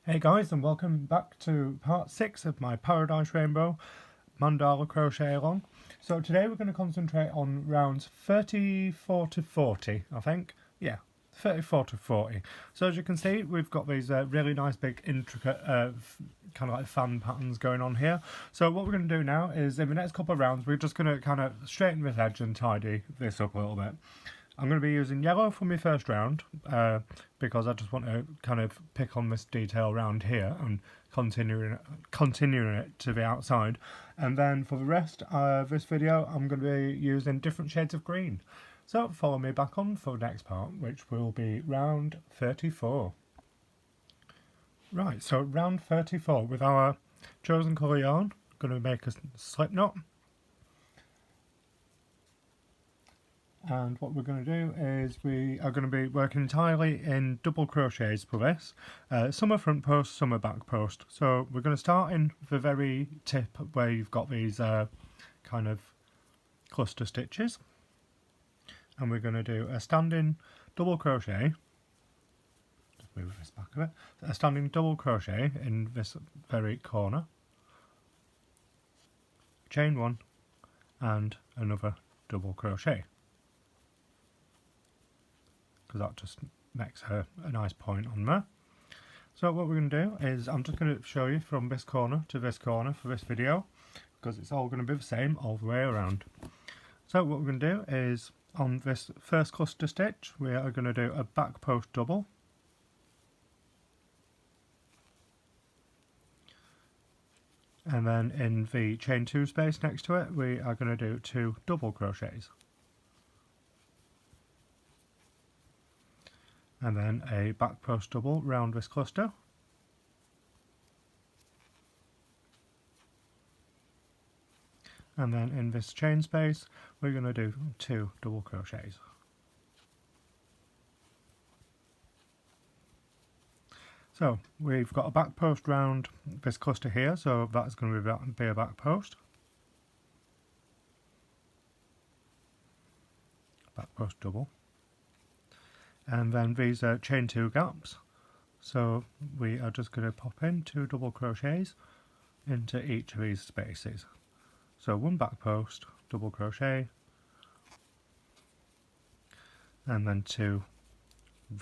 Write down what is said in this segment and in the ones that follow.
Hey guys, and welcome back to part 6 of my Paradise Rainbow mandala crochet along. So today we're going to concentrate on rounds 34 to 40, I think. Yeah, 34 to 40. So as you can see, we've got these really nice big intricate kind of like fan patterns going on here. So what we're going to do now is in the next couple of rounds we're just going to kind of straighten this edge and tidy this up a little bit. I'm going to be using yellow for my first round because I just want to kind of pick on this detail around here and continuing it to the outside. And then for the rest of this video I'm going to be using different shades of green. So follow me back on for the next part, which will be round 34. Right, so round 34 with our chosen colour yarn, going to make a slip knot. And what we're going to do is we are going to be working entirely in double crochets for this. Some are front post, some are back post. So we're going to start in the very tip where you've got these kind of cluster stitches. And we're going to do a standing double crochet. Just move this back a bit. A standing double crochet in this very corner. Chain one and another double crochet, because that just makes a nice point on there. So what we're going to do is I'm just going to show you from this corner to this corner for this video, because it's all going to be the same all the way around. So what we're going to do is on this first cluster stitch we are going to do a back post double, and then in the chain 2 space next to it we are going to do 2 double crochets. And then a back post double round this cluster, and then in this chain space we're going to do 2 double crochets. So we've got a back post round this cluster here, so that's going to be a back post, double. And then these are chain 2 gaps, so we are just going to pop in 2 double crochets into each of these spaces. So 1 back post double crochet, and then 2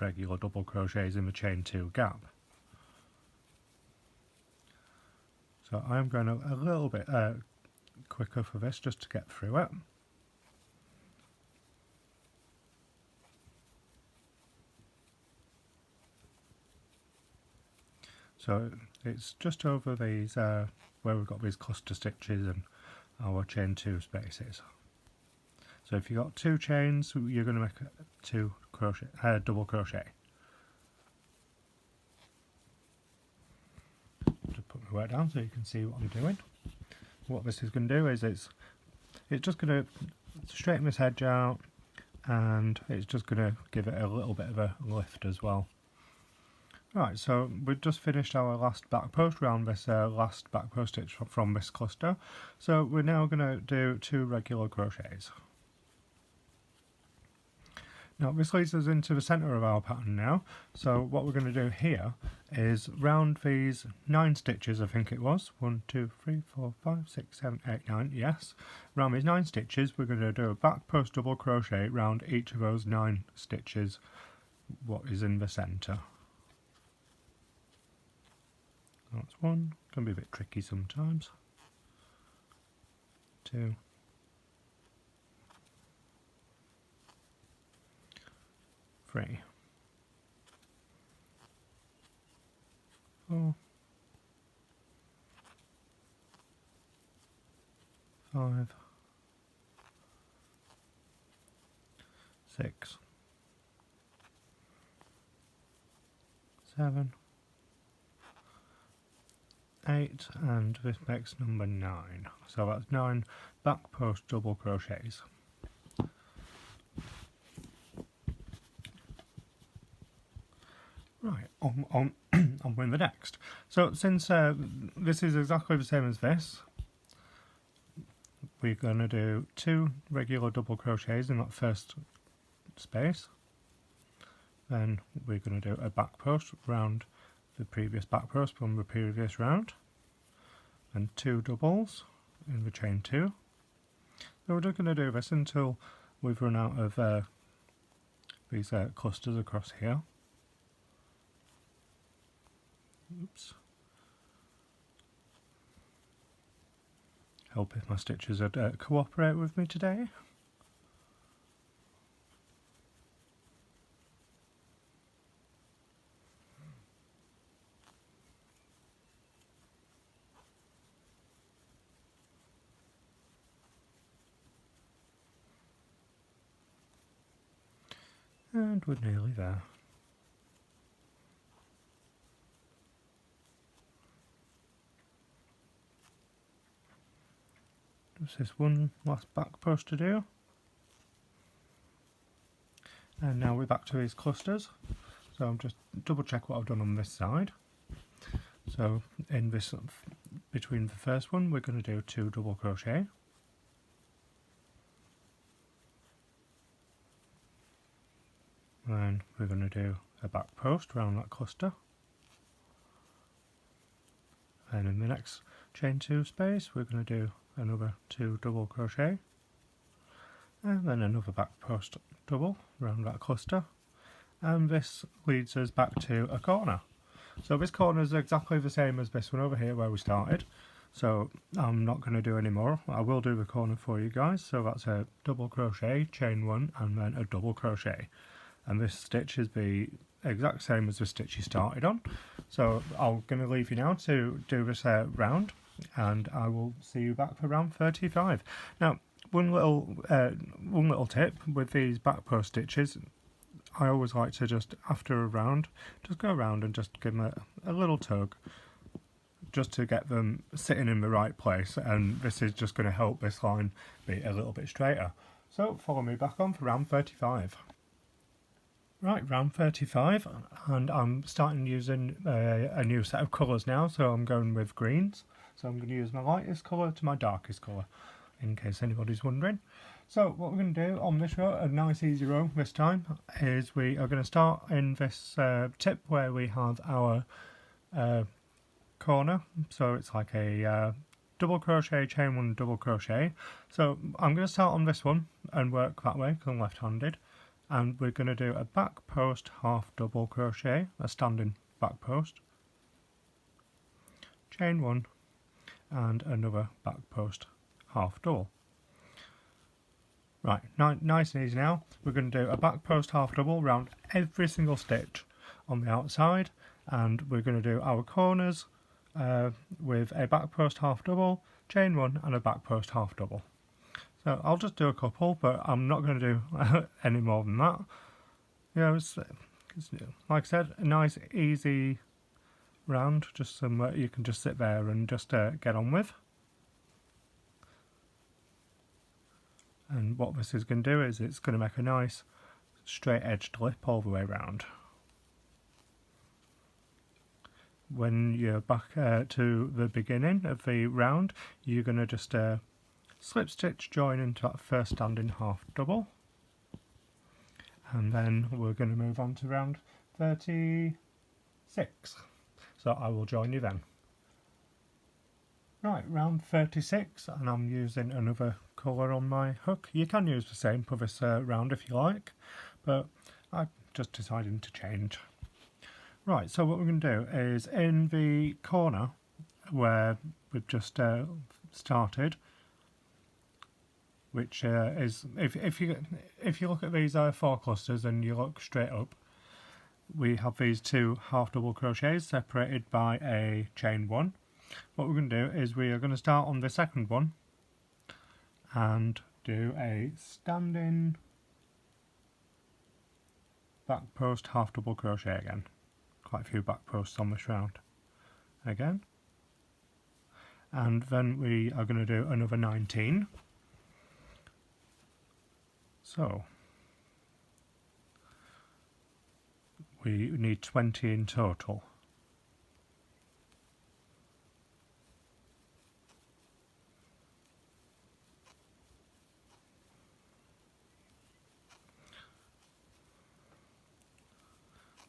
regular double crochets in the chain 2 gap. So I'm going a little bit quicker for this just to get through it. So it's just over these where we've got these cluster stitches and our chain 2 spaces. So if you've got 2 chains, you're going to make 2 crochet, double crochet. Just put my work down so you can see what I'm doing. What this is going to do is it's just going to straighten this edge out, and it's just going to give it a little bit of a lift as well. Right, so we've just finished our last back post round this last back post stitch from this cluster. So we're now going to do 2 regular crochets. Now this leads us into the centre of our pattern now. So what we're going to do here is round these 9 stitches, I think it was. 1, 2, 3, 4, 5, 6, 7, 8, 9, yes. Round these 9 stitches we're going to do a back post double crochet round each of those 9 stitches, what is in the centre. That's 1, can be a bit tricky sometimes. 2, 3, 4, 5, 6, 7, 8, and this makes number 9. So that's 9 back post double crochets. Right, on with the next. So since this is exactly the same as this, we're going to do 2 regular double crochets in that first space. Then we're going to do a back post round the previous back post from the previous round, and 2 doubles in the chain 2. So we're just going to do this until we've run out of these clusters across here. Oops. Hope if my stitches would cooperate with me today. And we're nearly there. Just this one last back post to do. And now we're back to these clusters. So I'm just double check what I've done on this side. So in this, between the first one, we're going to do 2 double crochet. Then we're going to do a back post around that cluster. And in the next chain 2 space, we're going to do another 2 double crochet. And then another back post double around that cluster. And this leads us back to a corner. So this corner is exactly the same as this one over here where we started. So I'm not going to do any more. I will do the corner for you guys. So that's a double crochet, chain 1, and then a double crochet. And this stitch is the exact same as the stitch you started on. So I'm going to leave you now to do this round, and I will see you back for round 35. Now, one little tip with these back post stitches, I always like to just, after a round, just go around and just give them a little tug, just to get them sitting in the right place, and this is just going to help this line be a little bit straighter. So follow me back on for round 35. Right, round 35, and I'm starting using a new set of colours now, so I'm going with greens. So I'm going to use my lightest colour to my darkest colour, in case anybody's wondering. So what we're going to do on this row, a nice easy row this time, is we are going to start in this tip where we have our corner. So it's like a double crochet, chain 1, double crochet. So I'm going to start on this one and work that way because I'm left-handed. And we're going to do a back post half double crochet, a standing back post, chain 1, and another back post half double. Right, nice and easy now. We're going to do a back post half double round every single stitch on the outside, and we're going to do our corners with a back post half double, chain 1, and a back post half double. So I'll just do a couple, but I'm not going to do any more than that. You know, it's like I said, a nice easy round, just somewhere you can just sit there and just get on with. And what this is going to do is it's going to make a nice straight edged lip all the way around. When you're back to the beginning of the round, you're going to just slip stitch join into that first standing half double, and then we're going to move on to round 36. So I will join you then. Right, round 36, and I'm using another colour on my hook. You can use the same for this round if you like, but I just decided to change. Right, so what we're going to do is in the corner where we've just started, which is, if you look at these 4 clusters and you look straight up, we have these 2 half double crochets separated by a chain 1. What we're going to do is we are going to start on the second one and do a standing back post half double crochet again. Quite a few back posts on this round again, and then we are going to do another 19. So we need 20 in total.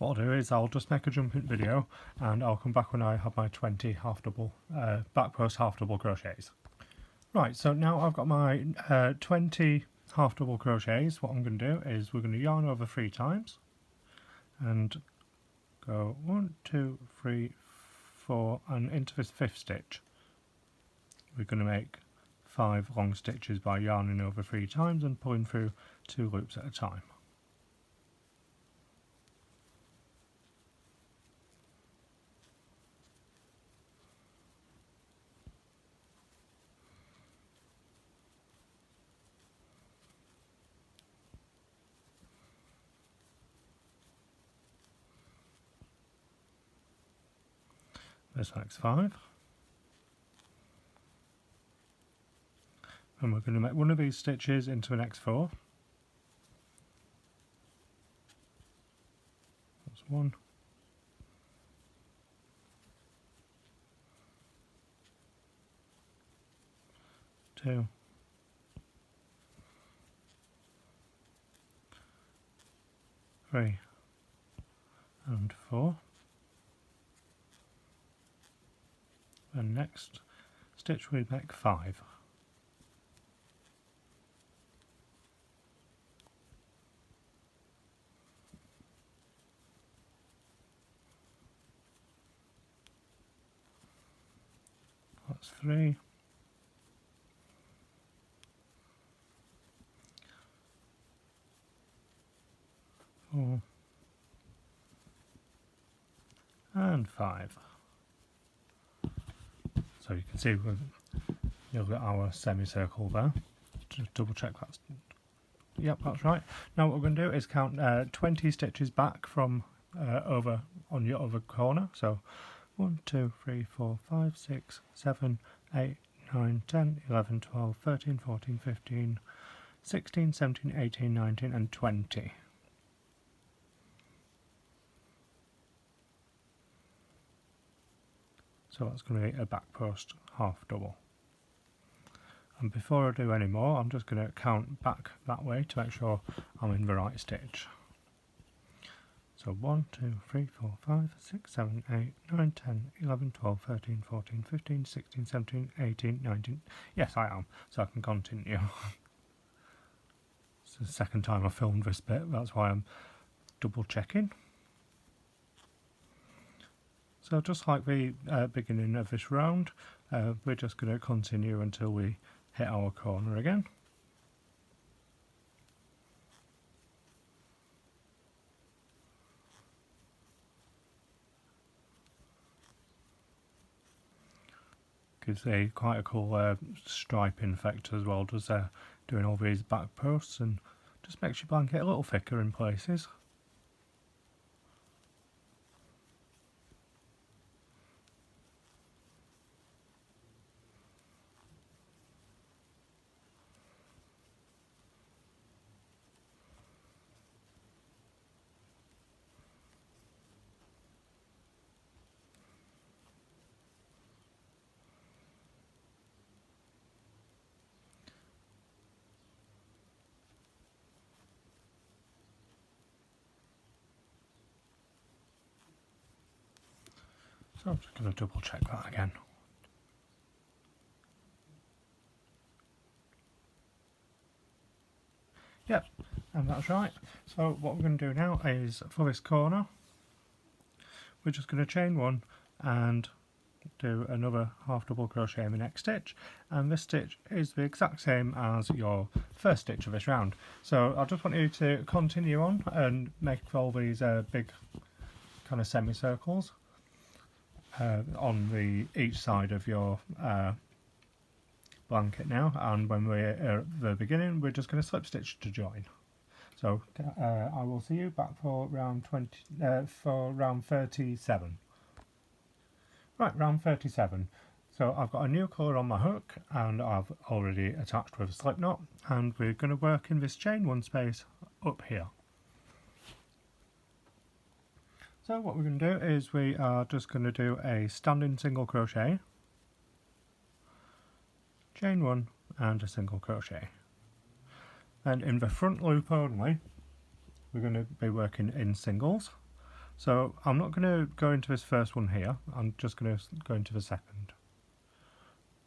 what I'll do is I'll just make a jumping video and I'll come back when I have my 20 back post half double crochets. Right, so now I've got my 20 half double crochets. What I'm going to do is we're going to yarn over 3 times and go 1, 2, 3, 4 and into this 5th stitch. We're going to make 5 long stitches by yarning over 3 times and pulling through 2 loops at a time. This makes 5. And we're going to make one of these stitches into an X4. That's 1. 2. 3. And 4. And next stitch we make 5. That's 3. 4. And 5. So you can see you've got our semicircle there. Just double check that's, yep, that's right. Now what we're going to do is count 20 stitches back from over on your other corner. So 1, 2, 3, 4, 5, 6, 7, 8, 9, 10, 11, 12, 13, 14, 15, 16, 17, 18, 19 and 20. So that's going to be a back post half double. And before I do any more, I'm just going to count back that way to make sure I'm in the right stitch. So 1, 2, 3, 4, 5, 6, 7, 8, 9, 10, 11, 12, 13, 14, 15, 16, 17, 18, 19. Yes, I am, so I can continue. It's the second time I filmed this bit, that's why I'm double checking. So just like the beginning of this round, we're just going to continue until we hit our corner again. Gives quite a cool striping effect as well, does doing all these back posts, and just makes your blanket a little thicker in places. So I'm just going to double check that again. Yep, and that's right. So what we're going to do now is, for this corner, we're just going to chain 1 and do another half double crochet in the next stitch, and this stitch is the exact same as your first stitch of this round. So I just want you to continue on and make all these big kind of semicircles on each side of your blanket now, and when we're at the beginning we're just going to slip stitch to join. So I will see you back for round 37. Right, round 37. So I've got a new colour on my hook and I've already attached with a slip knot, and we're going to work in this chain 1 space up here. So what we're going to do is we are just going to do a standing single crochet, chain 1 and a single crochet. And in the front loop only, we're going to be working in singles. So I'm not going to go into this first one here, I'm just going to go into the second.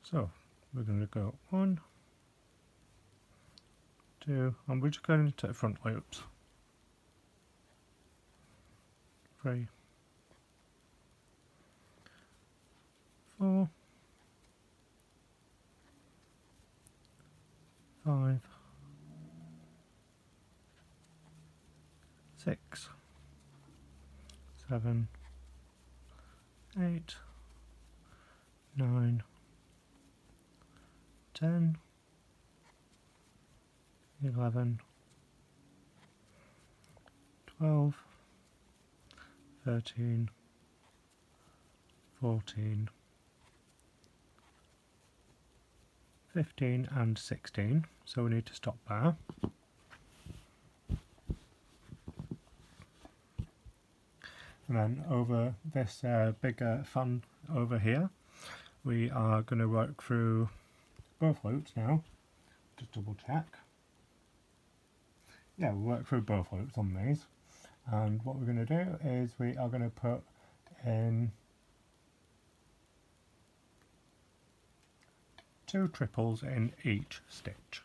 So we're going to go 1, 2, and we're just going into the front loops. 3, 4, 5, 6, 7, 8, 9, 10, 11, 12, 13, 14, 15 and 16, so we need to stop there. And then over this bigger fan over here, we are going to work through both loops now. Just double check. Yeah, we'll work through both loops on these. And what we're going to do is we are going to put in 2 triples in each stitch.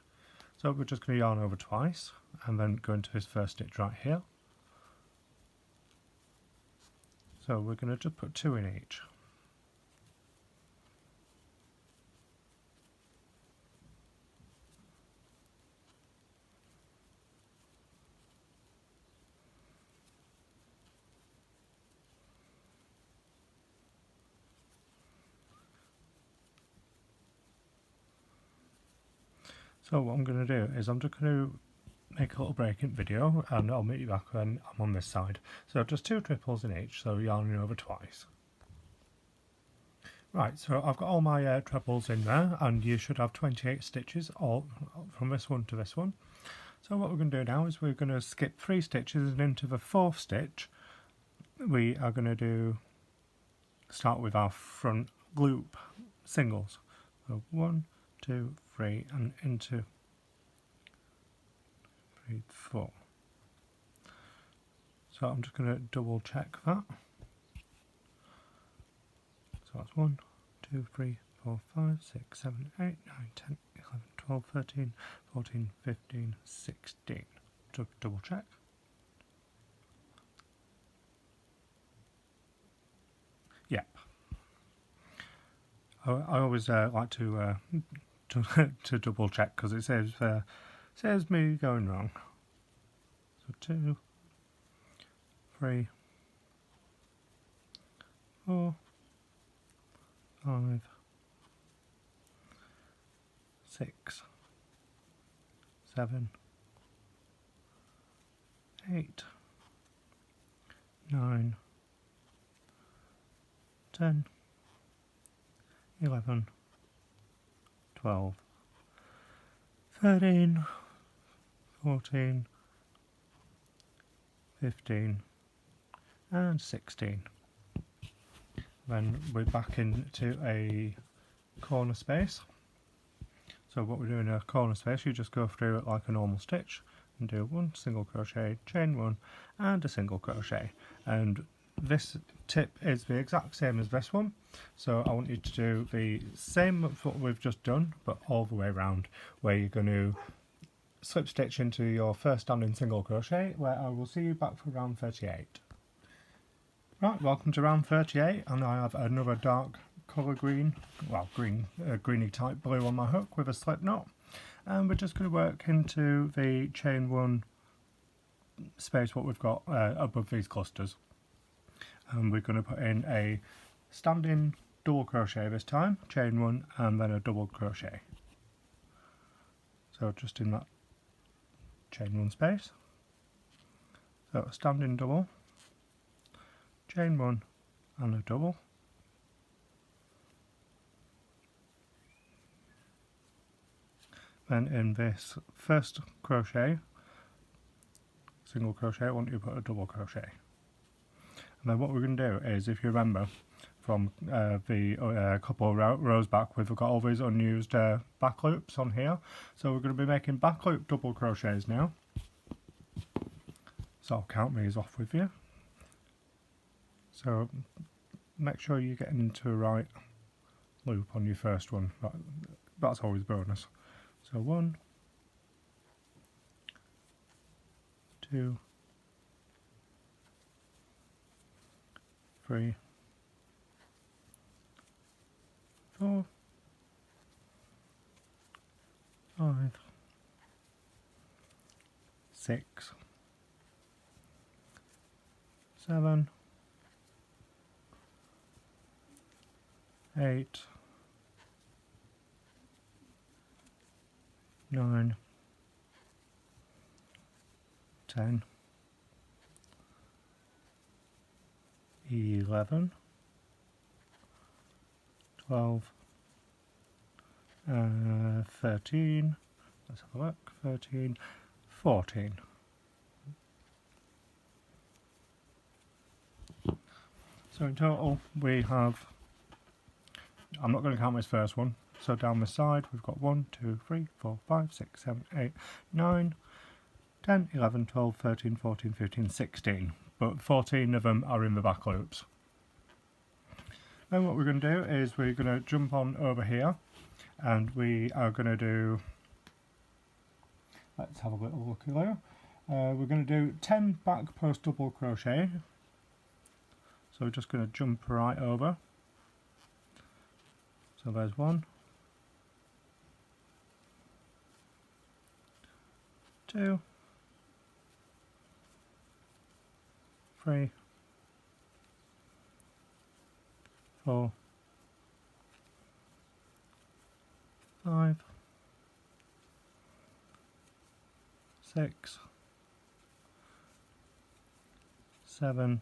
So we're just going to yarn over twice and then go into this first stitch right here. So we're going to just put 2 in each. So what I'm going to do is I'm just going to make a little break in video and I'll meet you back when I'm on this side. So just 2 triples in each, so yarning over twice. Right, so I've got all my trebles in there and you should have 28 stitches all from this one to this one. So what we're going to do now is we're going to skip 3 stitches and into the 4th stitch we are going to start with our front loop singles. So 1, 2, 3 and into 3, 4. So I'm just going to double check that. So that's 1, 2, 3, 4, 5, 6, 7, 8, 9, 10, 11, 12, 13, 14, 15, 16. Just double check. Yep. I always like to double check because it saves me going wrong. So 2, 3, 4, 5, 6, 7, 8, 9, 10, 11, 12, 13, 14, 15 and 16. Then we're back into a corner space. So what we do in a corner space, you just go through it like a normal stitch and do 1 single crochet, chain 1 and a single crochet. And this tip is the exact same as this one, so I want you to do the same as what we've just done but all the way around, where you're going to slip stitch into your first standing single crochet, where I will see you back for round 38. Right, welcome to round 38, and I have another dark colour green, well greeny type blue on my hook with a slip knot, and we're just going to work into the chain 1 space what we've got above these clusters. And we're going to put in a standing double crochet this time, chain 1 and then a double crochet. So just in that chain 1 space. So a standing double, chain 1 and a double. Then in this first crochet, single crochet, I want you to put a double crochet. And then what we're going to do is, if you remember from the couple of rows back, we've got all these unused back loops on here. So we're going to be making back loop double crochets now. So I'll count these off with you. So make sure you're getting into the right loop on your first one. That's always bonus. So 1, 2, 3, 4, 5, 6, 7, 8, 9, 10, 11, 12, 13, let's have a look, 13, 14. So in total we have, I'm not going to count this first one, so down the side we've got 1, 2, 3, 4, 5, 6, 7, 8, 9, 10, 11, 12, 13, 14, 15, 16. But 14 of them are in the back loops. Then what we're going to do is we're going to jump on over here and we are going to do, let's have a little look here. We're going to do 10 back post double crochet. So we're just going to jump right over. So there's 1, 2, 3, 4, 5, 6, 7,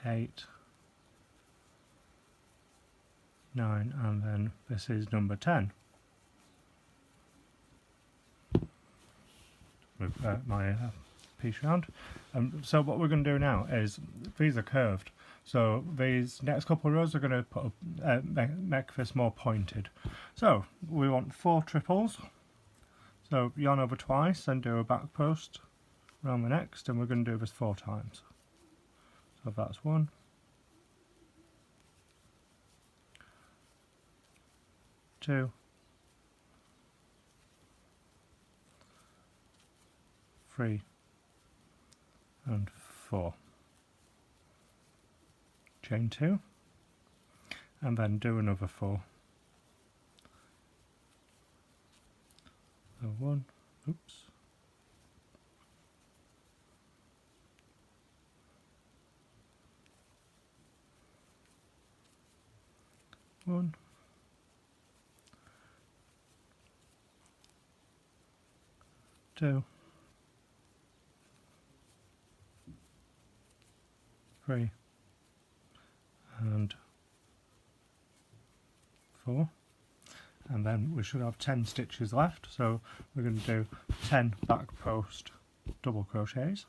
8, 9, and then this is number 10. With my piece round. So what we're going to do now is, these are curved, so these next couple of rows are going to put make this more pointed. So we want 4 triples, so yarn over twice and do a back post around the next, and we're going to do this 4 times. So that's 1, 2, 3, and 4. Chain 2, and then do another 4. So 1, oops, 1, 2, 3, and 4, and then we should have 10 stitches left, so we're going to do 10 back post double crochets.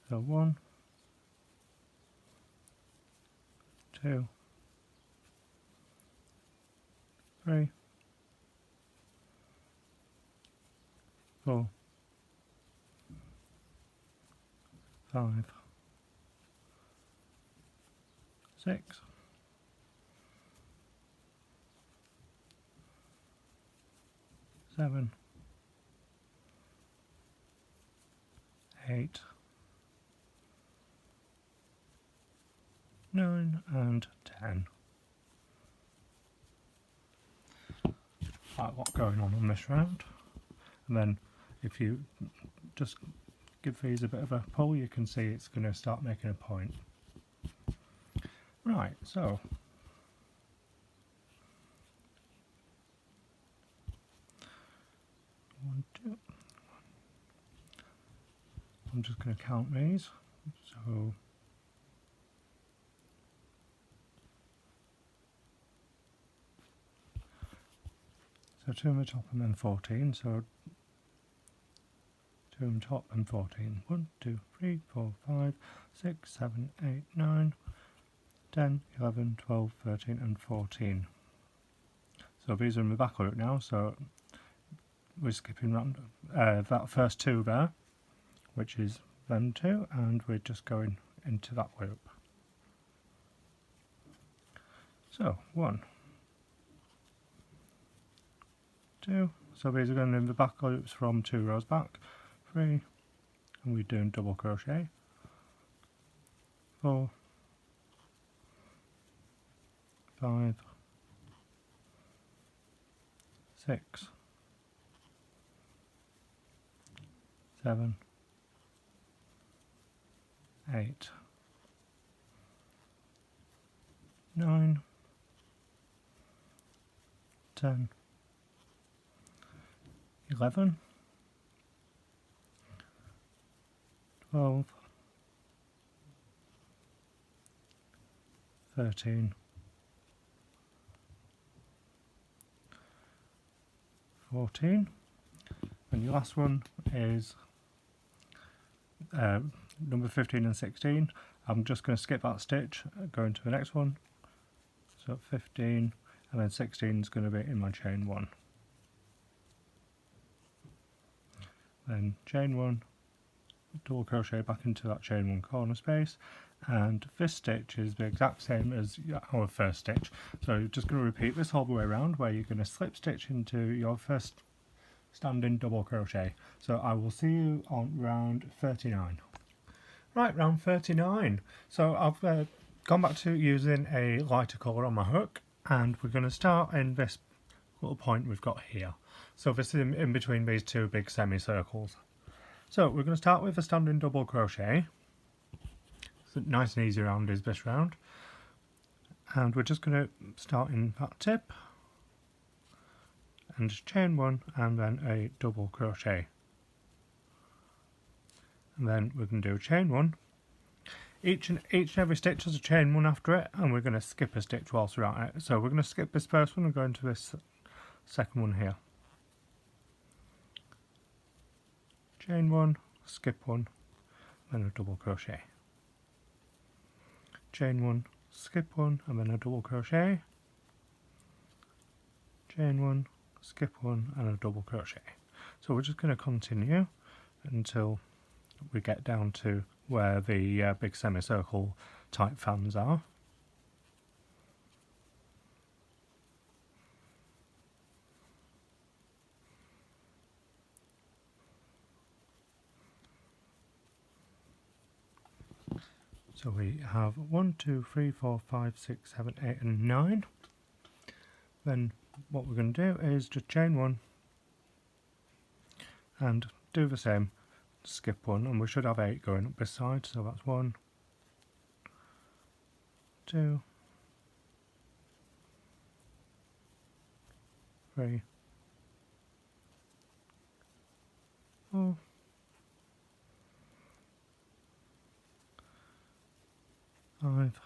So 1, 2, 3, 4, 5, 6, 7, 8, 9, and 10. Quite a lot going on this round, and then if you just give these a bit of a pull, you can see it's going to start making a point. Right, so one, two. I'm just going to count these. So 2 on the top and then 14. So 2 on the top and 14. 1, 2, 3, 4, 5, 6, 7, 8, 9, 10, 11, 12, 13 and 14. So these are in the back loop now, so we're skipping round that first 2 there, which is them 2, and we're just going into that loop. So 1, 2, so these are going in the back loops from 2 rows back, 3, and we're doing double crochet, 4, 5, 6, 7, 8, 9, 10, 11, 12, 13, 14, and your last one is number 15 and 16. I'm just going to skip that stitch, go into the next one. So 15 and then 16 is going to be in my chain 1. Then chain 1, double crochet back into that chain 1 corner space, and this stitch is the exact same as our first stitch. So you're just going to repeat this all the way around, where you're going to slip stitch into your first standing double crochet. So I will see you on round 39. Right, round 39. So I've gone back to using a lighter colour on my hook, and we're going to start in this little point we've got here. So this is in between these 2 big semicircles. So we're going to start with a standing double crochet. So nice and easy round is this round. And we're just going to start in that tip and chain 1 and then a double crochet. And then we're going to do chain 1. Each and every stitch has a chain 1 after it, and we're going to skip a stitch whilst we're at it. So we're going to skip this first one and go into this second one here. Chain 1, skip 1, then a double crochet. Chain 1, skip 1, and then a double crochet. Chain 1, skip 1, and a double crochet. So we're just going to continue until we get down to where the big semicircle type fans are. So we have 1, 2, 3, 4, 5, 6, 7, 8 and 9. Then what we're going to do is just chain 1 and do the same, skip 1, and we should have 8 going up this side. So that's 1, 2, 3, 4, 5,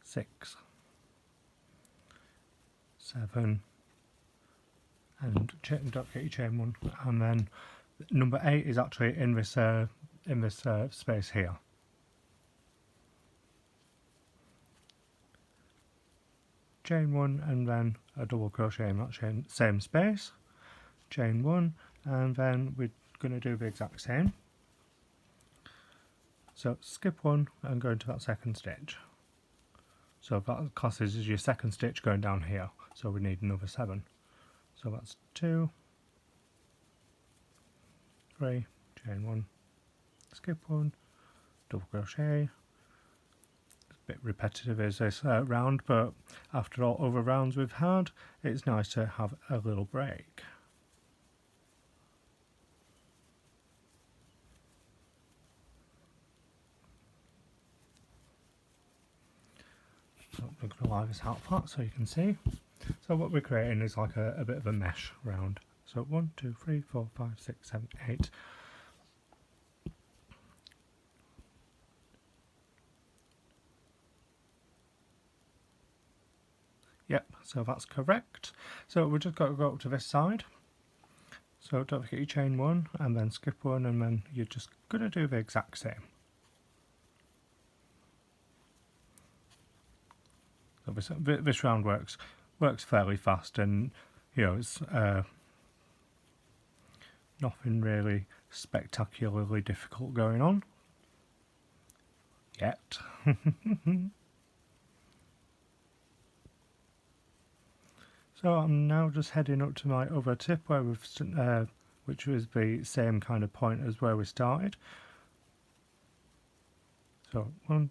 6, 7, and don't get your chain 1, and then number 8 is actually in this space here. Chain 1 and then a double crochet in that same space. Chain 1, and then we're going to do the exact same. So skip 1 and go into that second stitch. So that classes as your second stitch going down here. So we need another 7. So that's 2, 3, chain 1, skip 1, double crochet. It's a bit repetitive as this round, but after all other rounds we've had, it's nice to have a little break. So I'm going to lie this out flat so you can see. So what we're creating is like a bit of a mesh round. So 1, 2, 3, 4, 5, 6, 7, 8. Yep, so that's correct. So we've just got to go up to this side. So don't forget you chain 1 and then skip 1, and then you're just going to do the exact same. So this round works works fairly fast, and it's nothing really spectacularly difficult going on yet. So I'm now just heading up to my other tip where which was the same kind of point as where we started. So 1,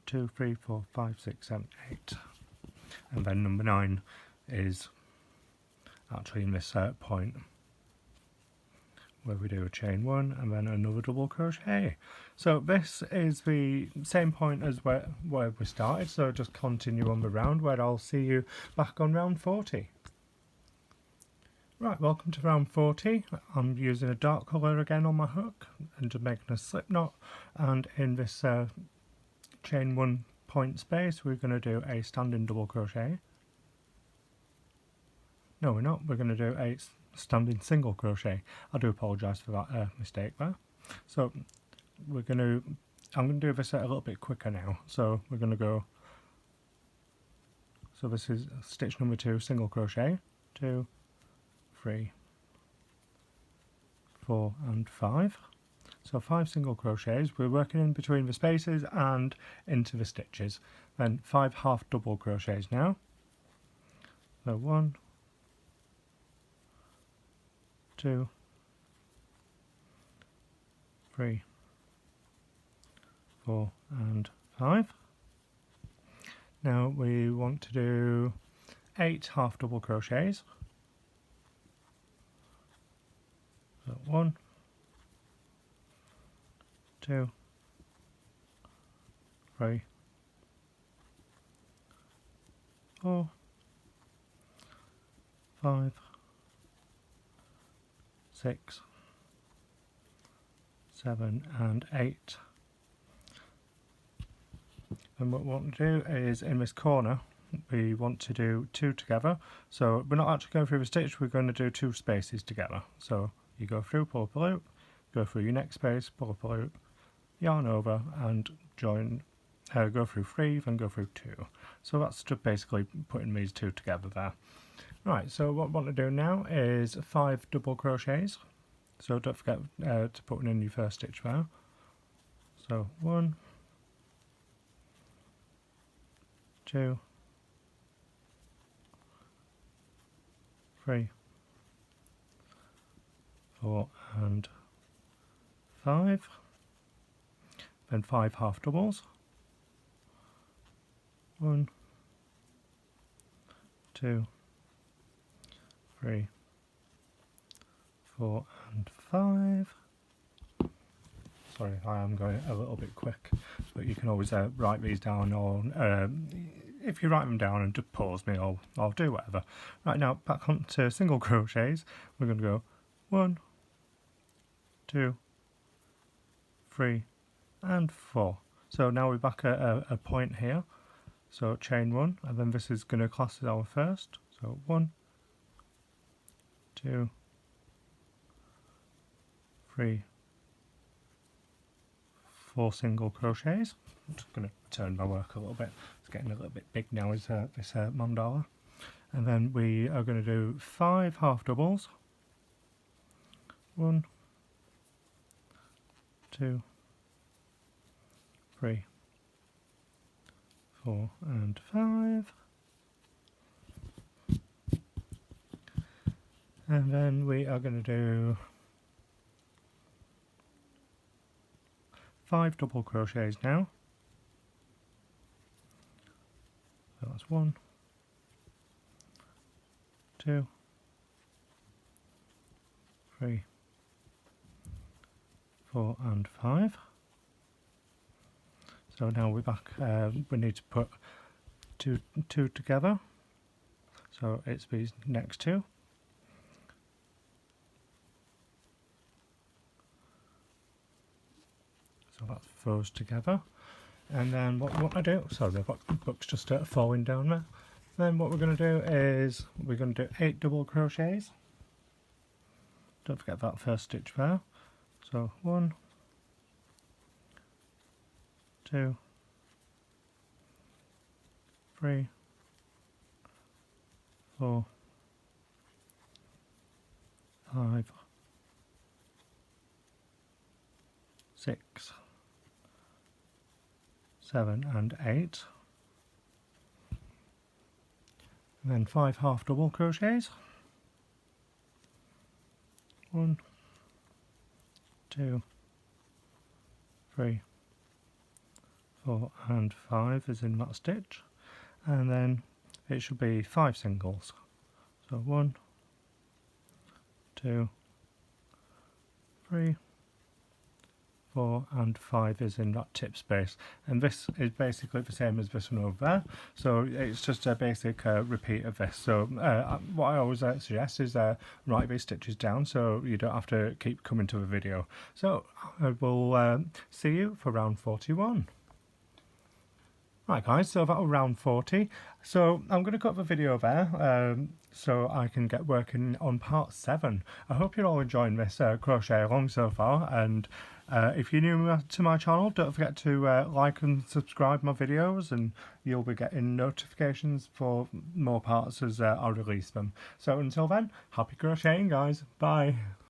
2, 3, 4, 5, 6, 7, 8, and then number 9 is actually in this point where we do a chain 1 and then another double crochet. So this is the same point as where we started, so just continue on the round where I'll see you back on round 40. Right, welcome to round 40. I'm using a dark colour again on my hook and just making a slip knot, and in this chain 1 point space we're going to do a standing double crochet. No, we're not. We're going to do a standing single crochet. I do apologise for that mistake there. So I'm going to do this a little bit quicker now. So we're going to go, so this is stitch number 2, single crochet, 2, 3, 4 and 5. So 5 single crochets. We're working in between the spaces and into the stitches. Then 5 half double crochets now. So 1, 2, 3, 4 and 5. Now we want to do 8 half double crochets. So 1, 2, 3, 4, 5, 6, 7 and 8. And what we want to do is in this corner we want to do 2 together. So we're not actually going through the stitch, we're going to do 2 spaces together. So you go through, pull up a loop, go through your next space, pull up a loop, yarn over and join, go through 3, then go through 2. So that's just basically putting these 2 together there. Right, so what we want to do now is 5 double crochets. So don't forget to put in your first stitch there. So 1, 2, 3, 4 and 5. Then 5 half doubles. 1, 2, 3, 4 and 5. Sorry, I am going a little bit quick, but you can always write these down, or if you write them down and just pause me, I'll do whatever. Right, now back on to single crochets. We're going to go 1, 2, 3 and 4. So now we're back at a point here. So chain 1, and then this is going to class as our first. So 1, 2, 3, 4 single crochets. I'm just going to turn my work a little bit. It's getting a little bit big now, is this mandala. And then we are going to do 5 half doubles. 1, 2, 3, 4 and 5. And then we are going to do 5 double crochets now. So that's 1, 2, 3, 4 and 5. So now we're back, we need to put two together. So it's these next 2. So that's those together. And then what I do, sorry, the book's just started falling down there. Then what we're going to do is we're going to do 8 double crochets. Don't forget that first stitch there. So 1, 2, 3, 4, 5, 6, 7 and 8, and then 5 half double crochets, 1, 2, 3, 4 and 5 is in that stitch, and then it should be 5 singles, so 1, 2, 3, 4 and 5 is in that tip space, and this is basically the same as this one over there, so it's just a basic repeat of this. So what I always suggest is write these stitches down so you don't have to keep coming to the video. So I will see you for round 41. Right guys, so that was round 40, so I'm going to cut the video there so I can get working on part 7. I hope you're all enjoying this crochet along so far, and if you're new to my channel, don't forget to like and subscribe my videos, and you'll be getting notifications for more parts as I release them. So until then, happy crocheting guys, bye!